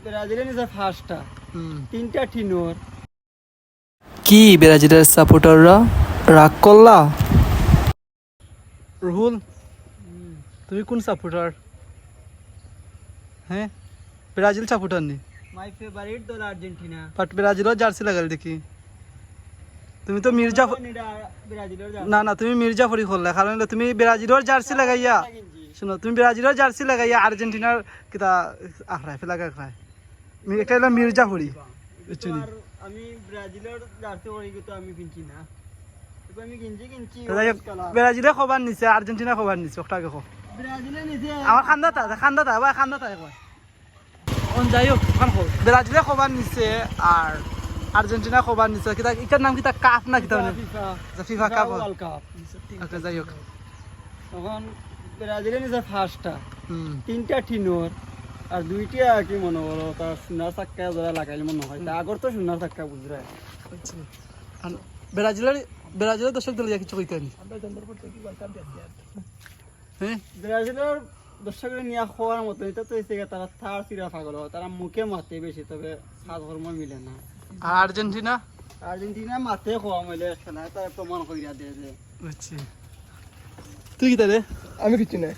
ব্রাজিলের নিচে ফার্স্টটা তিনটা টিনোর কি ব্রাজিলের সাপোর্টাররা রাগ করলা? রুহুল, তুমি কোন সাপোর্টার? হ্যাঁ, ব্রাজিল সাপোর্টার নি, মাই ফেভারিট দল আর্জেন্টিনা। বাট ব্রাজিলের জার্সি লাগাল দেখি। তুমি তো মির্জাফর, ব্রাজিলের না না, তুমি মির্জাফরি করলে, কারণ হলো তুমি ব্রাজিলের জার্সি লাগাইয়া, শুনো, তুমি ব্রাজিলের জার্সি লাগাইয়া আর্জেন্টিনার কিতা আখড়ায় ফেলাকা খায়। একটা হলো মির্জাফরি, বুঝছো নি? আমি ব্রাজিলের জার্সি পরে কিন্তু আমি কিনছি না, আমি কিনছি ব্রাজিলে খবর নিছে, আর্জেন্টিনা খবর নিছে, ওটাকে খো ব্রাজিলের নিচে আমার খান্দাতা ভাই, খান্দাতা একবার অন যাই হোক, ওখান খো ব্রাজিলে খবর নিছে আর আর্জেন্টিনা খবর নিছে। কিতা ইটার নাম কিতা কাপ না কিতা ফিফা কাপ, ওয়ার্ল্ড কাপ। ওকে যাই হোক। তখন ব্রাজিলের নিচে ফার্স্টটা তিনটা টিনোর আর দুইটা কি মনে করো তার সোনার চাক্কা যারা লাগাইলে মনে হয়, তা আগর তো সোনার চাক্কা বুঝরায়। ব্রাজিলের দর্শক দল কিছু কইতে নি? হ্যাঁ, ব্রাজিলের দর্শকের নিয়ে খোয়ার মতো এটা তো হয়েছে তারা থার চিরা পাগল হয়, তারা মুখে মাতে বেশি, তবে সাধর্ম মিলে না। আর আর্জেন্টিনা আর্জেন্টিনা মাতে খোয়া মিলে খেলা, তারা প্রমাণ করিয়া দিয়ে যে বুঝছি। তুই কিতা রে? আমি কিছু নাই।